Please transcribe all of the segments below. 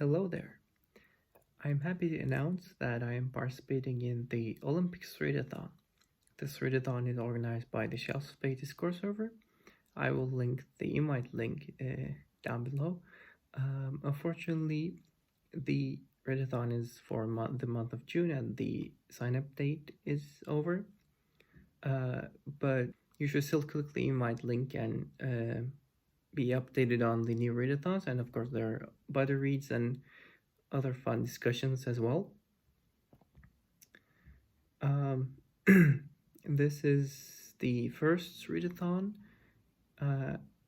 Hello there. I'm happy to announce that I am participating in the Olympics Readathon. This Readathon is organized by the Shelf Space Discord server. I will link the invite link down below. Unfortunately, the Readathon is for the month of June and the sign-up date is over. But you should still click the invite link and be updated on the new Readathons, and of course there are buddy reads and other fun discussions as well. This is the first Readathon.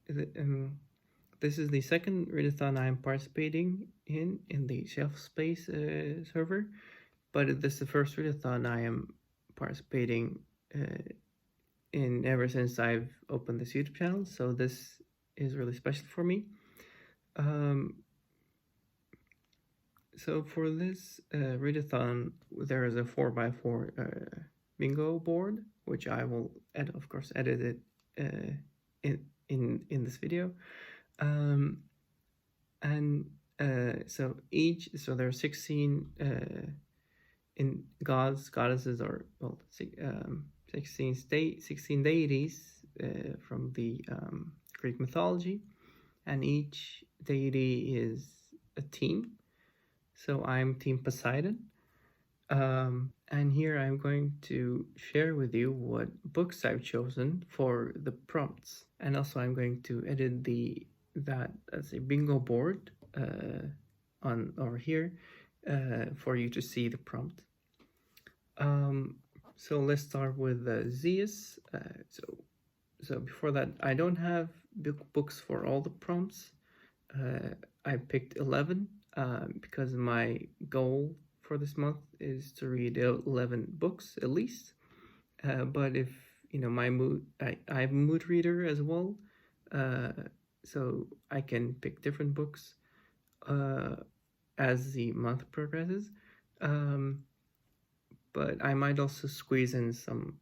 This is the second Readathon I'm participating in the Shelf Space server, but this is the first Readathon I am participating in ever since I've opened this YouTube channel, so this is really special for me. So for this Readathon, there is a 4x4 bingo board, which I will of course edit it in this video. So there are 16 in goddesses, or well, 16 deities from the Greek mythology, and each deity is a team. So I'm Team Poseidon, and here I'm going to share with you what books I've chosen for the prompts, and also I'm going to edit that as a bingo board on over here for you to see the prompt. So let's start with Zeus. So before that, I don't have books for all the prompts. I picked 11 because my goal for this month is to read 11 books at least. But if my mood, I have a mood reader as well, so I can pick different books as the month progresses. But I might also squeeze in some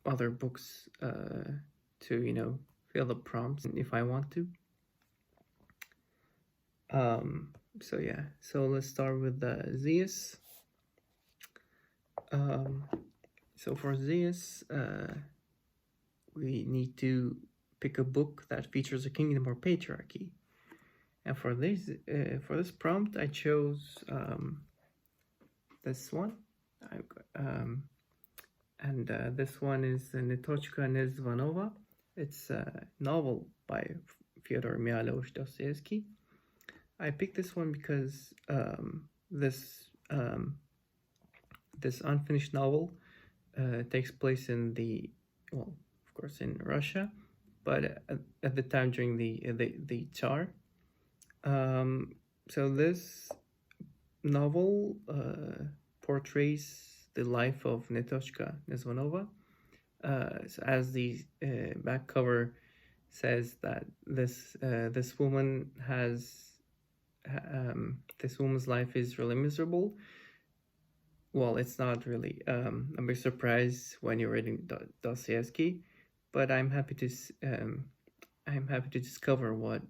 other books to fill the prompts if I want to. So yeah, so let's start with Zeus. So for Zeus, we need to pick a book that features a kingdom or patriarchy. And for this prompt, I chose this one. This one is Nitochka Nezvanova. It's a novel by Fyodor Mihalovich Dostoevsky. I picked this one because this unfinished novel takes place in of course in Russia, but at the time during the Tsar. So this novel portrays the life of Nitochka Nezvanova. So as the back cover says, that this woman has this woman's life is really miserable. Well, it's not really a big surprise when you're reading Dostoevsky, but I'm happy to discover what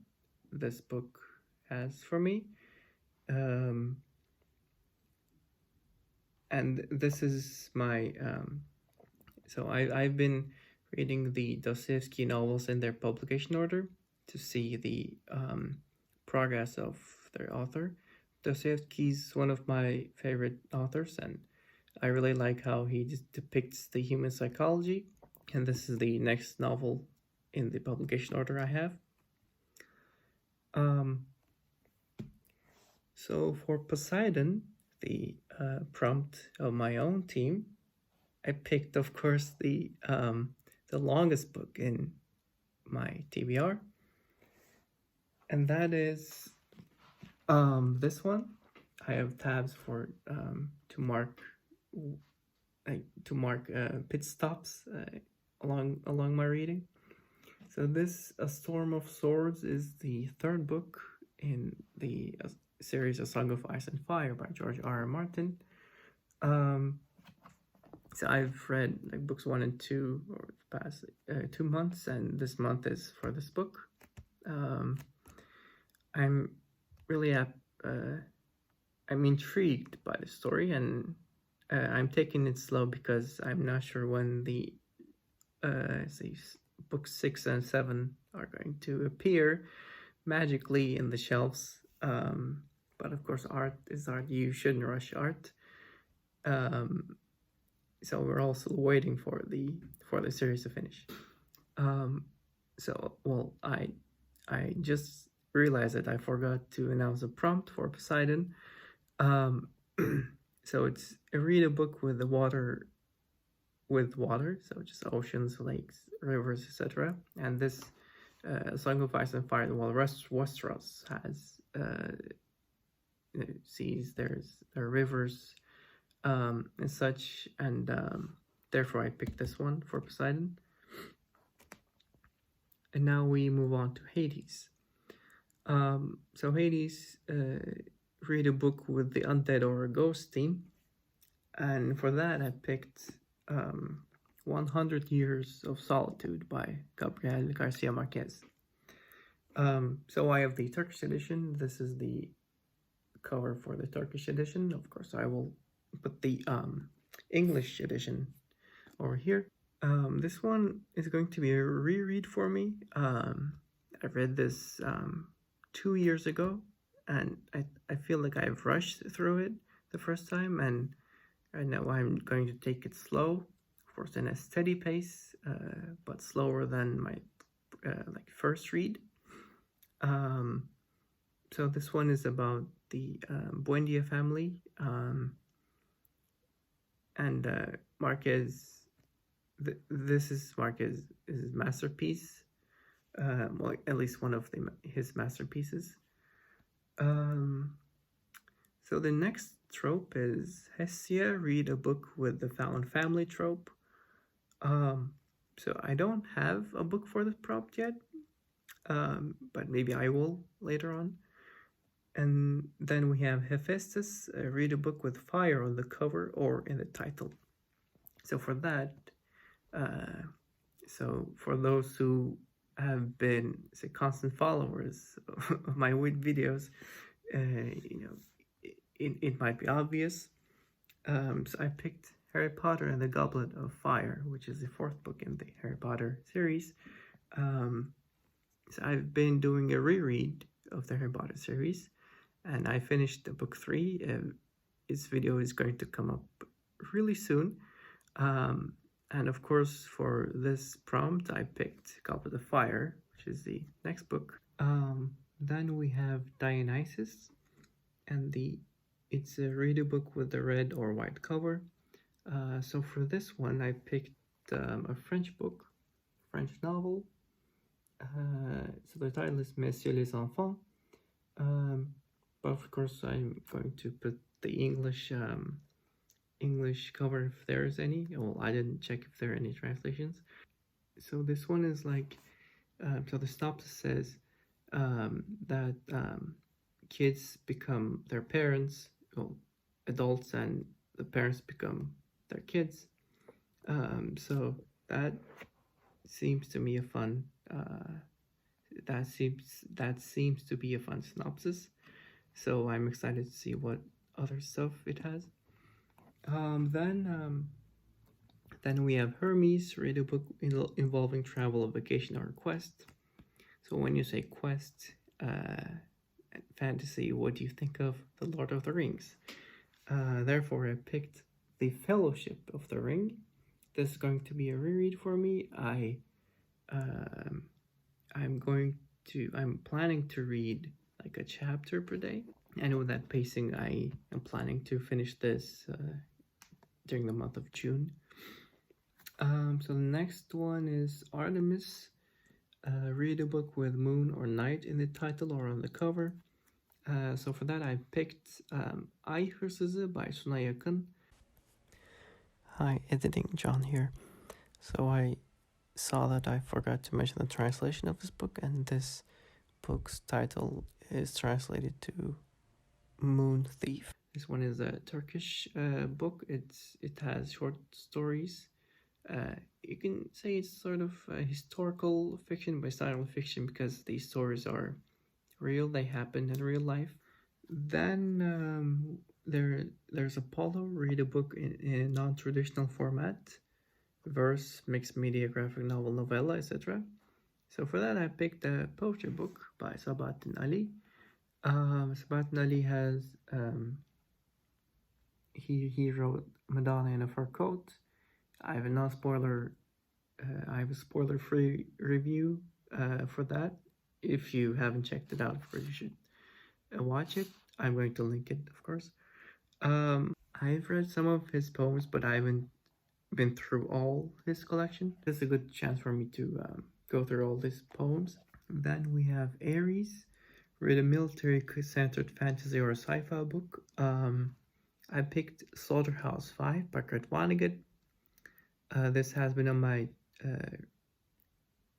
this book has for me. And this is my so I've been reading the Dostoevsky novels in their publication order to see the progress of their author. Dostoevsky's one of my favorite authors, and I really like how he just depicts the human psychology, and this is the next novel in the publication order I have. So for Poseidon, the prompt of my own team, I picked, of course, the longest book in my TBR, and that is this one. I have tabs for to mark pit stops along my reading. So this A Storm of Swords is the third book in the series A Song of Ice and Fire by George R.R. Martin. So I've read books 1 and 2 over the past 2 months, and this month is for this book. I'm really I'm intrigued by the story, and I'm taking it slow because I'm not sure when the say books 6 and 7 are going to appear magically in the shelves. But of course, art is art. You shouldn't rush art. So we're also waiting for the series to finish. So well, I just realized that I forgot to announce a prompt for Poseidon. So it's read a book with water, so just oceans, lakes, rivers, etc. And this Song of Ice and Fire, while Westeros has seas, there are rivers and such, and therefore I picked this one for Poseidon. And now we move on to Hades. So Hades, read a book with the undead or a ghost theme, and for that I picked 100 Years of Solitude by Gabriel Garcia Marquez. So I have the Turkish edition. This is the cover for the Turkish edition. Of course, I will put the English edition over here. This one is going to be a reread for me. I read this 2 years ago, and I feel like I've rushed through it the first time, and right now I'm going to take it slow, of course in a steady pace, but slower than my first read. So this one is about the Buendia family, and Marquez. This is Marquez's masterpiece, well, at least one of his masterpieces. So the next trope is Hestia, read a book with the found family trope. So I don't have a book for this prompt yet, but maybe I will later on. And then we have Hephaestus, read a book with fire on the cover or in the title. So for that, so for those who have been, say, constant followers of my videos, it might be obvious. So I picked Harry Potter and the Goblet of Fire, which is the 4th book in the Harry Potter series. So I've been doing a reread of the Harry Potter series, and I finished the book 3. This video is going to come up really soon. And of course, for this prompt, I picked Goblet of Fire, which is the next book. Then we have Dionysus, and it's a read a book with the red or white cover. So for this one, I picked a French book, French novel. So the title is Messieurs les Enfants. But of course, I'm going to put the English cover if there is any. Well, I didn't check if there are any translations. So this one is like, so the synopsis says that kids become their parents, well, adults, and the parents become their kids. So that seems to me a fun. That seems to be a fun synopsis. So I'm excited to see what other stuff it has. Then we have Hermes, read a book involving travel, a vacation, or a quest. So when you say quest, fantasy, what do you think of The Lord of the Rings? Therefore, I picked The Fellowship of the Ring. This is going to be a reread for me. I'm planning to read like a chapter per day, and with that pacing, I am planning to finish this during the month of June. So the next one is Artemis. Read a book with moon or night in the title or on the cover. So for that, I picked Ay Hırsızı by Suna Yakın. Hi, editing John here. So I saw that I forgot to mention the translation of this book, and this book's title is translated to Moon Thief. This one is a Turkish book. It has short stories. You can say it's sort of a historical fiction by style fiction because these stories are real. They happen in real life. Then there's Apollo, read a book in a non-traditional format, verse, mixed media, graphic novel, novella, etc. So for that, I picked a poetry book by Sabahattin Ali. Sabahattin Ali has he wrote Madonna in a Fur Coat. I have a non-spoiler. I have a spoiler-free review for that. If you haven't checked it out, of course you should watch it. I'm going to link it, of course. I've read some of his poems, but I haven't been through all his collection. This is a good chance for me to go through all his poems. Then we have Aries, read a military-centered fantasy or a sci-fi book. I picked Slaughterhouse 5 by Kurt Vonnegut. This has been on my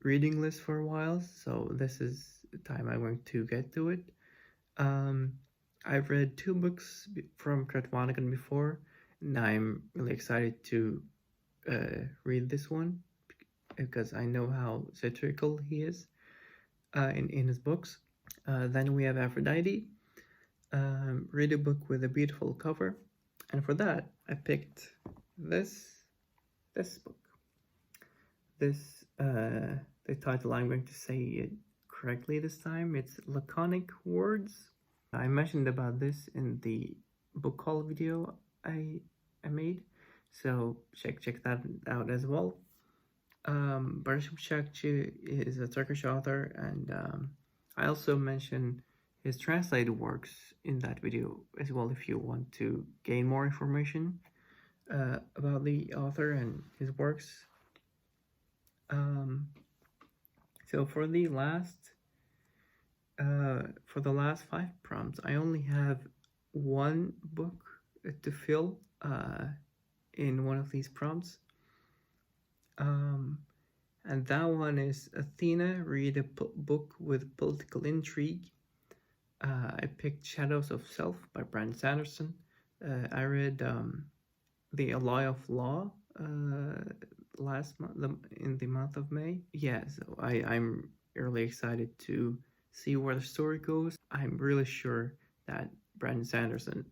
reading list for a while, so this is the time I'm going to get to it. I've read 2 books from Kurt Vonnegut before, and I'm really excited to read this one because I know how satirical he is in his books. Then we have Aphrodite, read a book with a beautiful cover, and for that I picked this book. The title, I'm going to say it correctly this time. It's Laconic Words. I mentioned about this in the book haul video I made, so check that out as well. Barış Bıçakçı is a Turkish author, and I also mentioned his translated works in that video as well if you want to gain more information about the author and his works. So for the last 5 prompts, I only have 1 book to fill in one of these prompts. And that one is Athena, read a book with political intrigue. I picked Shadows of Self by Brandon Sanderson. I read The Alloy of Law last month, in the month of May. Yeah, so I'm really excited to see where the story goes. I'm really sure that Brandon Sanderson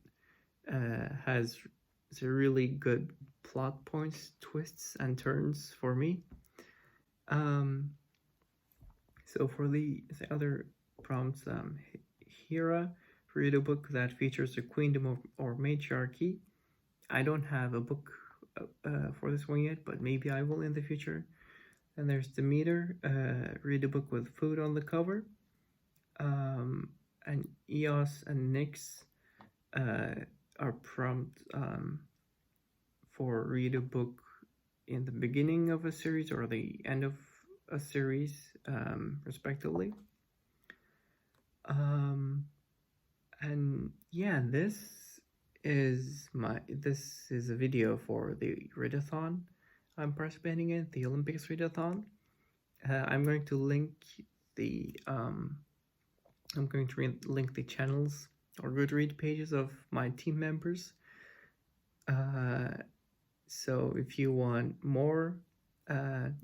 has really good plot points, twists, and turns for me. So for the other prompts, Hera, read a book that features a queendom or matriarchy. I don't have a book for this one yet, but maybe I will in the future. And there's Demeter, read a book with food on the cover. And Eos and Nyx are prompt for read a book in the beginning of a series or the end of a series, respectively. And yeah, this is a video for the Readathon I'm participating in, the Olympics Readathon. I'm going to link the link the channels or Goodreads pages of my team members. So if you want more,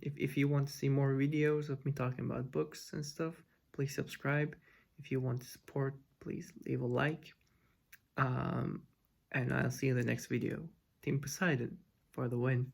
if you want to see more videos of me talking about books and stuff, please subscribe. If you want to support, please leave a like. And I'll see you in the next video. Team Poseidon for the win.